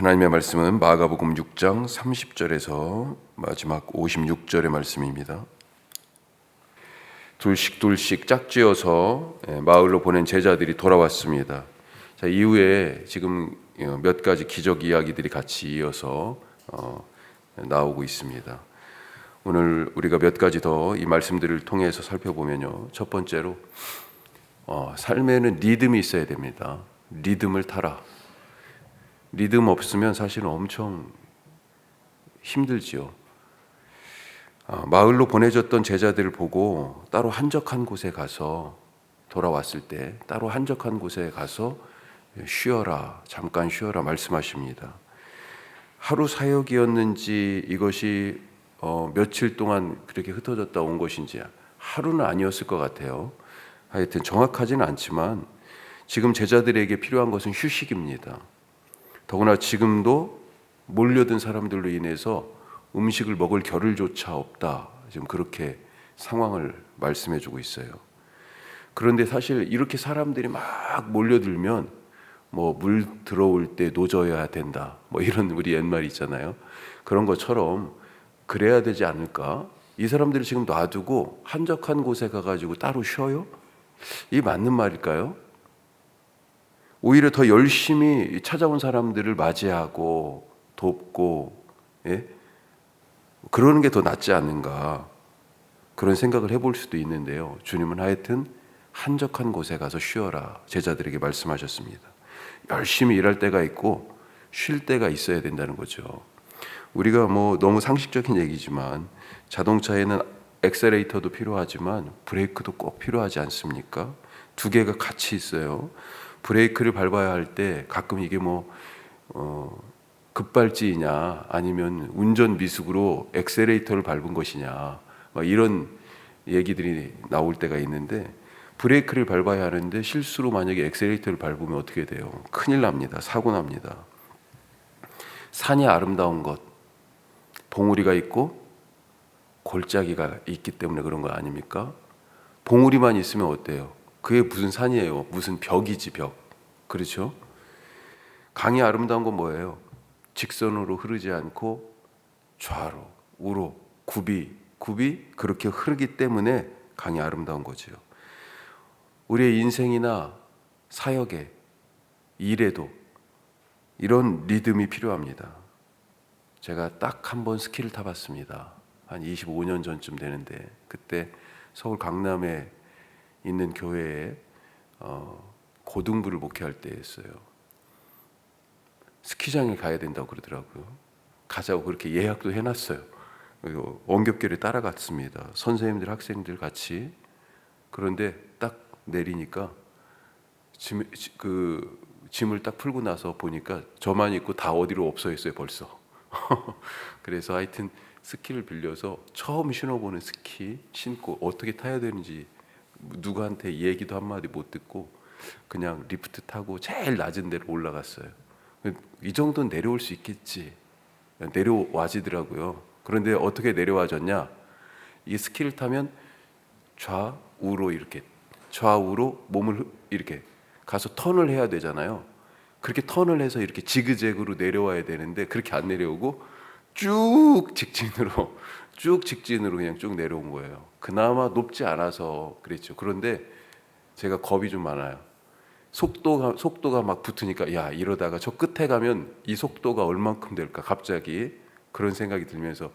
하나님의 말씀은 마가복음 6장 30절에서 마지막 56절의 말씀입니다. 둘씩 짝지어서 마을로 보낸 제자들이 돌아왔습니다. 자, 이후에 지금 몇 가지 기적 이야기들이 같이 이어서 나오고 있습니다. 오늘 우리가 몇 가지 더 이 말씀들을 통해서 살펴보면요, 첫 번째로 삶에는 리듬이 있어야 됩니다. 리듬을 타라. 리듬 없으면 사실은 엄청 힘들지요. 마을로 보내졌던 제자들을 보고 따로 한적한 곳에 가서 돌아왔을 때 따로 한적한 곳에 가서 쉬어라, 잠깐 쉬어라 말씀하십니다. 하루 사역이었는지 이것이 며칠 동안 그렇게 흩어졌다 온 것인지 하루는 아니었을 것 같아요. 하여튼 정확하지는 않지만 지금 제자들에게 필요한 것은 휴식입니다. 더구나 지금도 몰려든 사람들로 인해서 음식을 먹을 겨를조차 없다. 지금 그렇게 상황을 말씀해주고 있어요. 그런데 사실 이렇게 사람들이 막 몰려들면 물 들어올 때 노져야 된다. 이런 우리 옛말 있잖아요. 그런 것처럼 그래야 되지 않을까? 이 사람들을 지금 놔두고 한적한 곳에 가가지고 따로 쉬어요? 이게 맞는 말일까요? 오히려 더 열심히 찾아온 사람들을 맞이하고 돕고 그러는 게 더 낫지 않는가, 그런 생각을 해볼 수도 있는데요. 주님은 하여튼 한적한 곳에 가서 쉬어라 제자들에게 말씀하셨습니다. 열심히 일할 때가 있고 쉴 때가 있어야 된다는 거죠. 우리가 너무 상식적인 얘기지만 자동차에는 엑셀레이터도 필요하지만 브레이크도 꼭 필요하지 않습니까? 두 개가 같이 있어요. 브레이크를 밟아야 할 때 가끔 이게 급발진이냐 아니면 운전 미숙으로 엑셀레이터를 밟은 것이냐 이런 얘기들이 나올 때가 있는데, 브레이크를 밟아야 하는데 실수로 만약에 엑셀레이터를 밟으면 어떻게 돼요? 큰일 납니다. 사고 납니다. 산이 아름다운 것, 봉우리가 있고 골짜기가 있기 때문에 그런 거 아닙니까? 봉우리만 있으면 어때요? 그게 무슨 산이에요? 무슨 벽이지, 벽. 그렇죠? 강이 아름다운 건 뭐예요? 직선으로 흐르지 않고 좌로, 우로, 굽이 그렇게 흐르기 때문에 강이 아름다운 거죠. 우리의 인생이나 사역에, 일에도 이런 리듬이 필요합니다. 제가 딱 한 번 스키를 타봤습니다. 한 25년 전쯤 되는데, 그때 서울 강남에 있는 교회에 고등부를 목회할 때였어요. 스키장에 가야 된다고 그러더라고요. 가자고 그렇게 예약도 해놨어요. 원격교를 따라갔습니다. 선생님들, 학생들 같이. 그런데 딱 내리니까 짐을 딱 풀고 나서 보니까 저만 있고 다 어디로 없어 있어요 벌써. 그래서 하여튼 스키를 빌려서 처음 신어보는 스키 신고 어떻게 타야 되는지 누구한테 얘기도 한마디 못 듣고 그냥 리프트 타고 제일 낮은 데로 올라갔어요. 이 정도는 내려올 수 있겠지. 내려와지더라고요. 그런데 어떻게 내려와졌냐? 이 스키를 타면 좌우로 몸을 이렇게 가서 턴을 해야 되잖아요. 그렇게 턴을 해서 이렇게 지그재그로 내려와야 되는데 그렇게 안 내려오고 쭉 직진으로 그냥 쭉 내려온 거예요. 그나마 높지 않아서 그랬죠. 그런데 제가 겁이 좀 많아요. 속도가 막 붙으니까 야, 이러다가 저 끝에 가면 이 속도가 얼만큼 될까, 갑자기 그런 생각이 들면서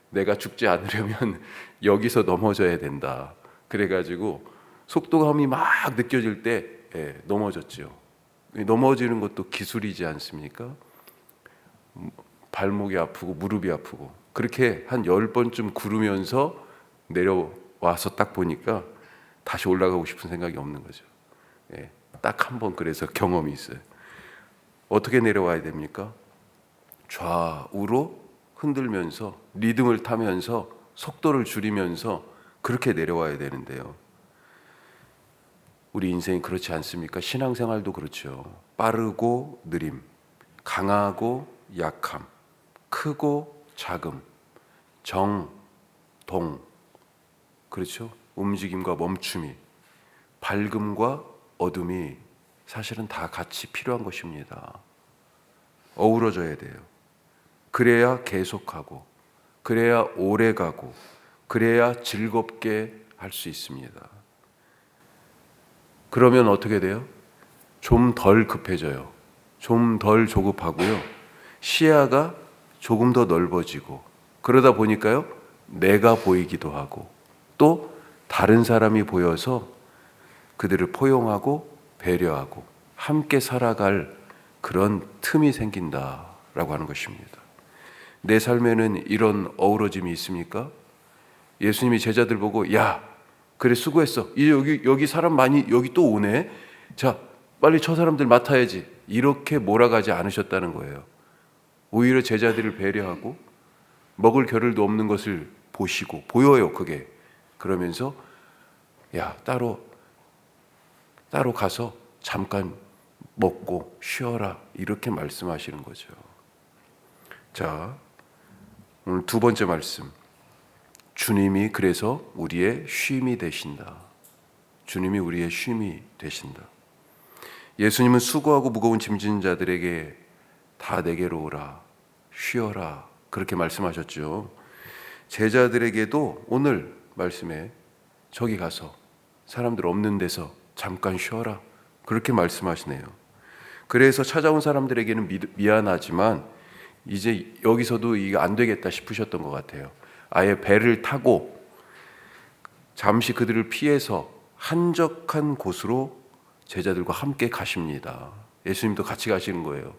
내가 죽지 않으려면 여기서 넘어져야 된다. 그래가지고 속도감이 막 느껴질 때 넘어졌죠. 넘어지는 것도 기술이지 않습니까? 발목이 아프고 무릎이 아프고 그렇게 한 10번쯤 구르면서 내려와서 딱 보니까 다시 올라가고 싶은 생각이 없는 거죠. 딱 한 번 그래서 경험이 있어요. 어떻게 내려와야 됩니까? 좌우로 흔들면서 리듬을 타면서 속도를 줄이면서 그렇게 내려와야 되는데요. 우리 인생이 그렇지 않습니까? 신앙생활도 그렇죠. 빠르고 느림, 강하고 약함, 크고 작음, 정, 동, 그렇죠? 움직임과 멈춤이, 밝음과 어둠이 사실은 다 같이 필요한 것입니다. 어우러져야 돼요. 그래야 계속하고, 그래야 오래가고, 그래야 즐겁게 할 수 있습니다. 그러면 어떻게 돼요? 좀 덜 급해져요. 좀 덜 조급하고요. 시야가 조금 더 넓어지고, 그러다 보니까요, 내가 보이기도 하고, 또 다른 사람이 보여서 그들을 포용하고 배려하고 함께 살아갈 그런 틈이 생긴다라고 하는 것입니다. 내 삶에는 이런 어우러짐이 있습니까? 예수님이 제자들 보고, 야, 그래 수고했어. 이제 여기 사람 많이 여기 또 오네. 자, 빨리 저 사람들 맡아야지. 이렇게 몰아가지 않으셨다는 거예요. 오히려 제자들을 배려하고 먹을 겨를도 없는 것을 보시고 보여요, 그게. 그러면서 야, 따로 가서 잠깐 먹고 쉬어라. 이렇게 말씀하시는 거죠. 자, 오늘 두 번째 말씀. 주님이 그래서 우리의 쉼이 되신다. 주님이 우리의 쉼이 되신다. 예수님은 수고하고 무거운 짐진 자들에게 다 내게로 오라, 쉬어라, 그렇게 말씀하셨죠. 제자들에게도 오늘 말씀에 저기 가서 사람들 없는 데서 잠깐 쉬어라, 그렇게 말씀하시네요. 그래서 찾아온 사람들에게는 미안하지만 이제 여기서도 이게 안 되겠다 싶으셨던 것 같아요. 아예 배를 타고 잠시 그들을 피해서 한적한 곳으로 제자들과 함께 가십니다. 예수님도 같이 가시는 거예요.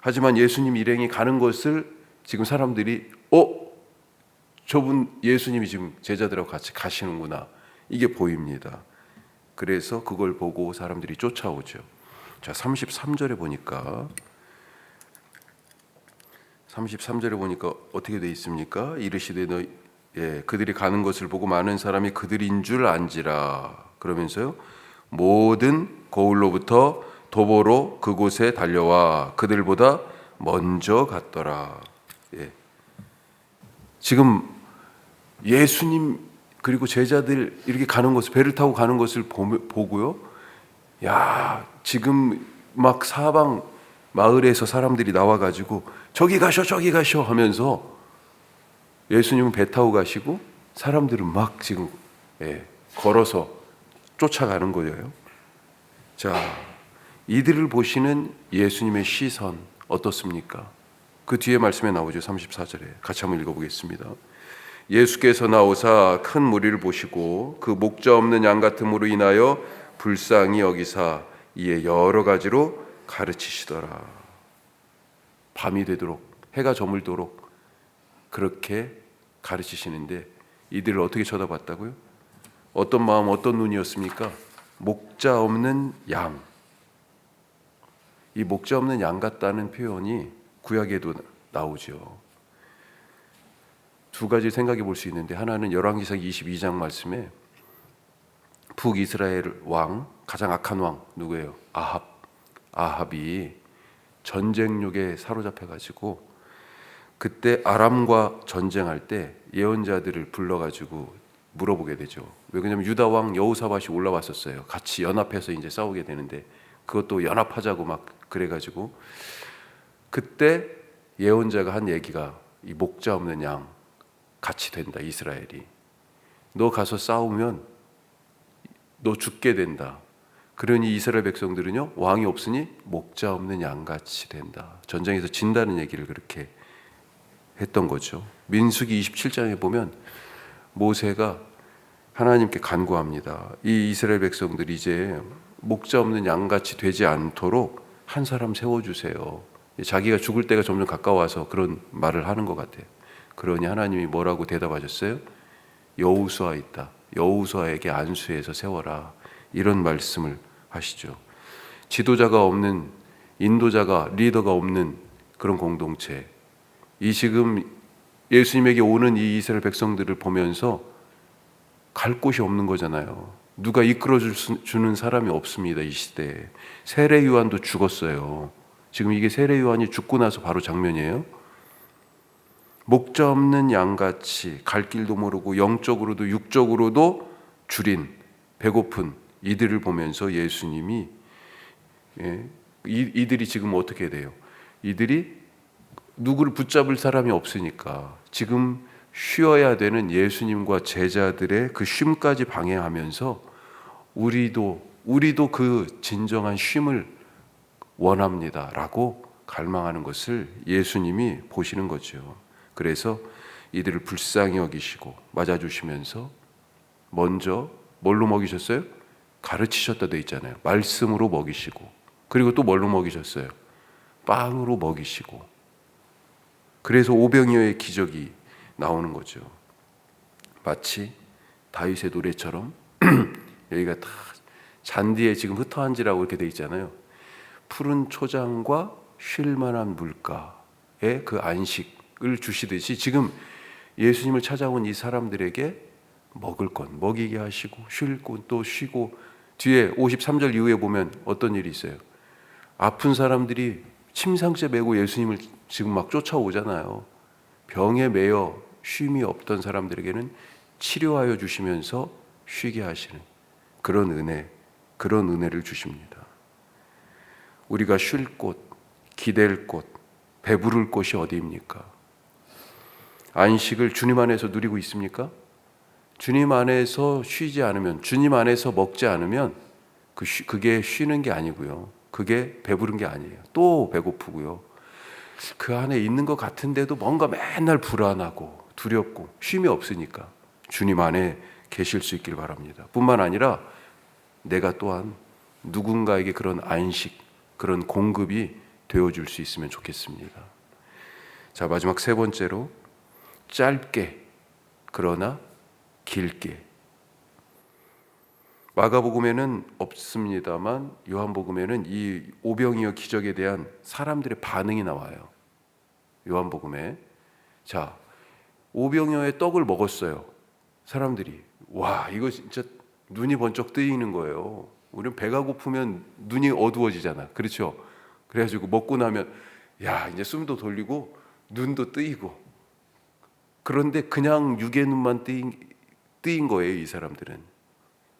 하지만 예수님 일행이 가는 것을 지금 사람들이 저분 예수님이 지금 제자들하고 같이 가시는구나, 이게 보입니다. 그래서 그걸 보고 사람들이 쫓아오죠. 자, 33절에 보니까 어떻게 돼 있습니까? 이르시되 그들이 가는 것을 보고 많은 사람이 그들인 줄 안지라. 그러면서요, 모든 고을로부터 도보로 그곳에 달려와 그들보다 먼저 갔더라. 지금 예수님 그리고 제자들 이렇게 가는 것을, 배를 타고 가는 것을 보고요, 야, 지금 막 사방 마을에서 사람들이 나와가지고 저기 가셔 하면서 예수님은 배 타고 가시고 사람들은 막 지금 걸어서 쫓아가는 거예요. 자, 이들을 보시는 예수님의 시선 어떻습니까? 그 뒤에 말씀에 나오죠. 34절에 같이 한번 읽어보겠습니다. 예수께서 나오사 큰 무리를 보시고 그 목자 없는 양 같음으로 인하여 불쌍히 여기사 이에 여러 가지로 가르치시더라. 밤이 되도록, 해가 저물도록 그렇게 가르치시는데 이들을 어떻게 쳐다봤다고요? 어떤 마음, 어떤 눈이었습니까? 목자 없는 양. 이 목자 없는 양 같다는 표현이 구약에도 나오죠. 두 가지 생각해 볼 수 있는데, 하나는 열왕기상 22장 말씀에 북이스라엘 왕, 가장 악한 왕 누구예요? 아합이 전쟁욕에 사로잡혀가지고 그때 아람과 전쟁할 때 예언자들을 불러가지고 물어보게 되죠. 왜냐하면 유다 왕 여호사밧이 올라왔었어요. 같이 연합해서 이제 싸우게 되는데 그것도 연합하자고 막 그래가지고 그때 예언자가 한 얘기가 이 목자 없는 양 같이 된다. 이스라엘이 너 가서 싸우면 너 죽게 된다. 그러니 이스라엘 백성들은요, 왕이 없으니 목자 없는 양같이 된다. 전쟁에서 진다는 얘기를 그렇게 했던 거죠. 민수기 27장에 보면 모세가 하나님께 간구합니다. 이 이스라엘 백성들이 이제 목자 없는 양같이 되지 않도록 한 사람 세워주세요. 자기가 죽을 때가 점점 가까워서 그런 말을 하는 것 같아요. 그러니 하나님이 뭐라고 대답하셨어요? 여호수아 있다. 여호수아에게 안수해서 세워라. 이런 말씀을 하시죠. 지도자가 없는, 인도자가, 리더가 없는 그런 공동체. 이 지금 예수님에게 오는 이 이스라엘 백성들을 보면서 갈 곳이 없는 거잖아요. 누가 이끌어 주는 사람이 없습니다. 이 시대에. 세례 요한도 죽었어요. 지금 이게 세례 요한이 죽고 나서 바로 장면이에요. 목자 없는 양같이 갈 길도 모르고 영적으로도 육적으로도 줄인 배고픈 이들을 보면서 예수님이 이들이 지금 어떻게 돼요? 이들이 누구를 붙잡을 사람이 없으니까 지금 쉬어야 되는 예수님과 제자들의 그 쉼까지 방해하면서 우리도 그 진정한 쉼을 원합니다라고 갈망하는 것을 예수님이 보시는 거죠. 그래서 이들을 불쌍히 여기시고 맞아주시면서 먼저 뭘로 먹이셨어요? 가르치셨다 돼 있잖아요. 말씀으로 먹이시고, 그리고 또 뭘로 먹이셨어요? 빵으로 먹이시고. 그래서 오병이어의 기적이 나오는 거죠. 마치 다윗의 노래처럼 여기가 다 잔디에 지금 흩어앉으라고 이렇게 돼 있잖아요. 푸른 초장과 쉴만한 물가의 그 안식을 주시듯이 지금 예수님을 찾아온 이 사람들에게 먹을 것 먹이게 하시고 쉴 곳도 쉬고, 뒤에 53절 이후에 보면 어떤 일이 있어요? 아픈 사람들이 침상째 메고 예수님을 지금 막 쫓아오잖아요. 병에 매여 쉼이 없던 사람들에게는 치료하여 주시면서 쉬게 하시는 그런 은혜를 주십니다. 우리가 쉴 곳, 기댈 곳, 배부를 곳이 어디입니까? 안식을 주님 안에서 누리고 있습니까? 주님 안에서 쉬지 않으면, 주님 안에서 먹지 않으면 그게 쉬는 게 아니고요. 그게 배부른 게 아니에요. 또 배고프고요. 그 안에 있는 것 같은데도 뭔가 맨날 불안하고 두렵고 쉼이 없으니까 주님 안에 계실 수 있길 바랍니다. 뿐만 아니라 내가 또한 누군가에게 그런 안식, 그런 공급이 되어줄 수 있으면 좋겠습니다. 자, 마지막 세 번째로 짧게 그러나 길게. 마가복음에는 없습니다만 요한복음에는 이 오병이어 기적에 대한 사람들의 반응이 나와요. 요한복음에. 자, 오병이어의 떡을 먹었어요. 사람들이 와, 이거 진짜 눈이 번쩍 뜨이는 거예요. 우리는 배가 고프면 눈이 어두워지잖아. 그렇죠? 그래가지고 먹고 나면 야, 이제 숨도 돌리고 눈도 뜨이고. 그런데 그냥 육의 눈만 뜨인 거예요. 이 사람들은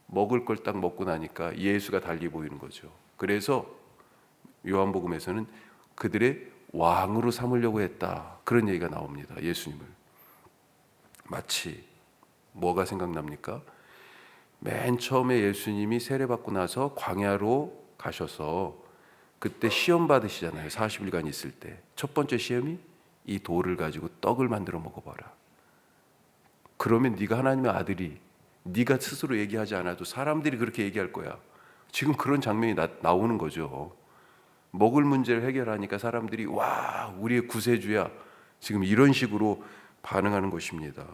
먹을 걸 딱 먹고 나니까 예수가 달리 보이는 거죠. 그래서 요한복음에서는 그들의 왕으로 삼으려고 했다, 그런 얘기가 나옵니다. 예수님을. 마치 뭐가 생각납니까? 맨 처음에 예수님이 세례받고 나서 광야로 가셔서 그때 시험 받으시잖아요. 40일간 있을 때 첫 번째 시험이 이 돌을 가지고 떡을 만들어 먹어봐라. 그러면 네가 하나님의 아들이, 네가 스스로 얘기하지 않아도 사람들이 그렇게 얘기할 거야. 지금 그런 장면이 나오는 거죠. 먹을 문제를 해결하니까 사람들이 와, 우리의 구세주야, 지금 이런 식으로 반응하는 것입니다.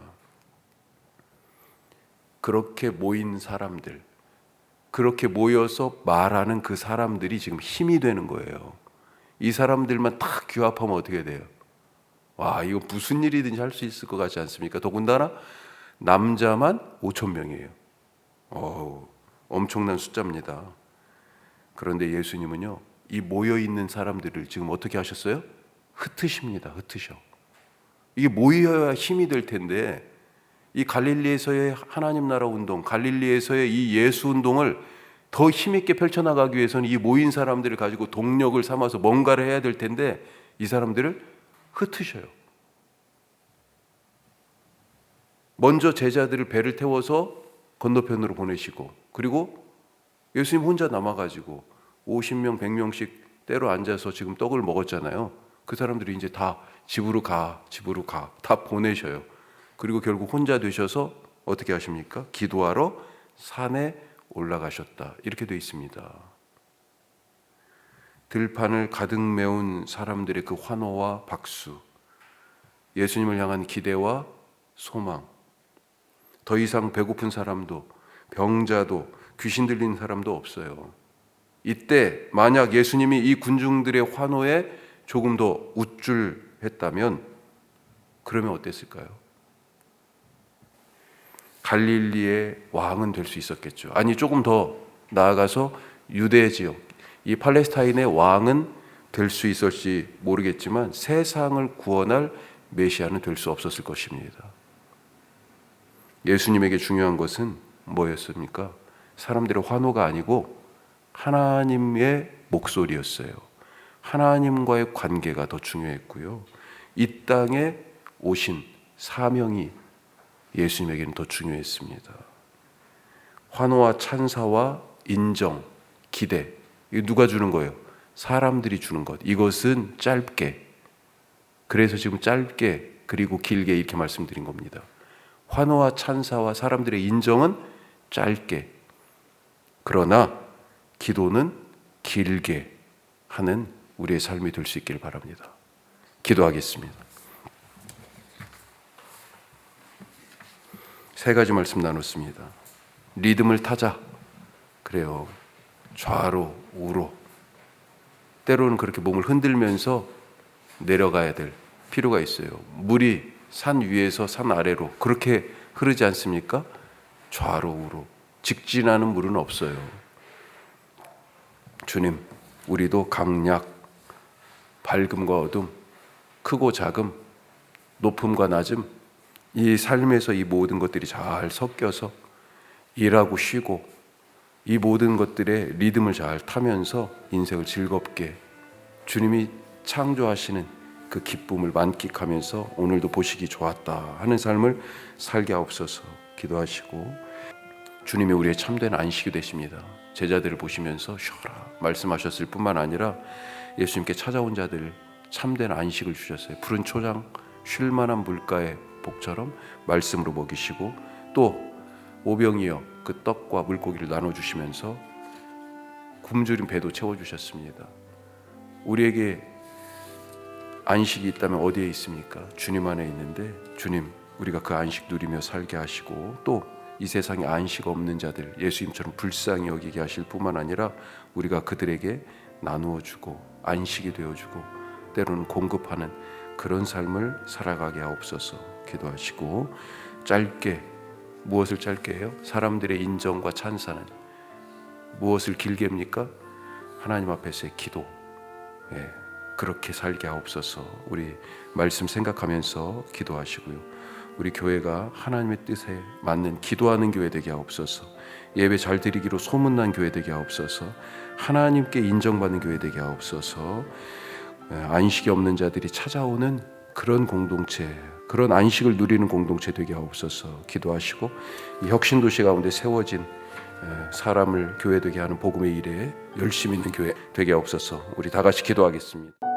그렇게 모인 사람들, 그렇게 모여서 말하는 그 사람들이 지금 힘이 되는 거예요. 이 사람들만 딱 규합하면 어떻게 돼요? 와, 이거 무슨 일이든지 할 수 있을 것 같지 않습니까? 더군다나 남자만 5,000명이에요. 엄청난 숫자입니다. 그런데 예수님은요, 이 모여있는 사람들을 지금 어떻게 하셨어요? 흩으십니다. 흩으셔. 이게 모여야 힘이 될 텐데, 이 갈릴리에서의 하나님 나라 운동, 갈릴리에서의 이 예수 운동을 더 힘있게 펼쳐나가기 위해서는 이 모인 사람들을 가지고 동력을 삼아서 뭔가를 해야 될 텐데, 이 사람들을 흩으셔요. 먼저 제자들을 배를 태워서 건너편으로 보내시고, 그리고 예수님 혼자 남아가지고 50명, 100명씩 때로 앉아서 지금 떡을 먹었잖아요. 그 사람들이 이제 다 집으로 가 다 보내셔요. 그리고 결국 혼자 되셔서 어떻게 하십니까? 기도하러 산에 올라가셨다, 이렇게 되어 있습니다. 들판을 가득 메운 사람들의 그 환호와 박수, 예수님을 향한 기대와 소망, 더 이상 배고픈 사람도 병자도 귀신 들린 사람도 없어요. 이때 만약 예수님이 이 군중들의 환호에 조금 더 우쭐했다면 그러면 어땠을까요? 갈릴리의 왕은 될 수 있었겠죠. 아니, 조금 더 나아가서 유대 지역, 이 팔레스타인의 왕은 될 수 있을지 모르겠지만 세상을 구원할 메시아는 될 수 없었을 것입니다. 예수님에게 중요한 것은 뭐였습니까? 사람들의 환호가 아니고 하나님의 목소리였어요. 하나님과의 관계가 더 중요했고요. 이 땅에 오신 사명이 예수님에게는 더 중요했습니다. 환호와 찬사와 인정, 기대, 이거 누가 주는 거예요? 사람들이 주는 것. 이것은 짧게, 그래서 지금 짧게 그리고 길게 이렇게 말씀드린 겁니다. 환호와 찬사와 사람들의 인정은 짧게, 그러나 기도는 길게 하는 우리의 삶이 될 수 있기를 바랍니다. 기도하겠습니다. 세 가지 말씀 나눴습니다. 리듬을 타자. 그래요. 좌로 우로. 때로는 그렇게 몸을 흔들면서 내려가야 될 필요가 있어요. 물이 산 위에서 산 아래로 그렇게 흐르지 않습니까? 좌로 우로. 직진하는 물은 없어요. 주님, 우리도 강약, 밝음과 어둠, 크고 작음, 높음과 낮음, 이 삶에서 이 모든 것들이 잘 섞여서 일하고 쉬고 이 모든 것들의 리듬을 잘 타면서 인생을 즐겁게 주님이 창조하시는 그 기쁨을 만끽하면서 오늘도 보시기 좋았다 하는 삶을 살게 하옵소서. 기도하시고, 주님이 우리의 참된 안식이 되십니다. 제자들을 보시면서 쉬어라 말씀하셨을 뿐만 아니라 예수님께 찾아온 자들 참된 안식을 주셨어요. 푸른 초장, 쉴만한 물가의 복처럼 말씀으로 먹이시고, 또 오병이어 그 떡과 물고기를 나눠주시면서 굶주린 배도 채워주셨습니다. 우리에게 안식이 있다면 어디에 있습니까? 주님 안에 있는데, 주님, 우리가 그 안식 누리며 살게 하시고, 또 이 세상에 안식 없는 자들 예수님처럼 불쌍히 여기게 하실 뿐만 아니라 우리가 그들에게 나누어 주고 안식이 되어 주고 때로는 공급하는 그런 삶을 살아가게 하옵소서. 기도하시고, 짧게, 무엇을 짧게 해요? 사람들의 인정과 찬사는 무엇을 길게 합니까? 하나님 앞에서의 기도. 그렇게 살게 하옵소서. 우리 말씀 생각하면서 기도하시고요. 우리 교회가 하나님의 뜻에 맞는 기도하는 교회 되게 하옵소서. 예배 잘 드리기로 소문난 교회 되게 하옵소서. 하나님께 인정받는 교회 되게 하옵소서. 안식이 없는 자들이 찾아오는 그런 공동체, 그런 안식을 누리는 공동체 되게 하옵소서. 기도하시고, 이 혁신도시 가운데 세워진 사람을 교회 되게 하는 복음의 일에 열심히 있는 교회 되게 하옵소서. 우리 다 같이 기도하겠습니다.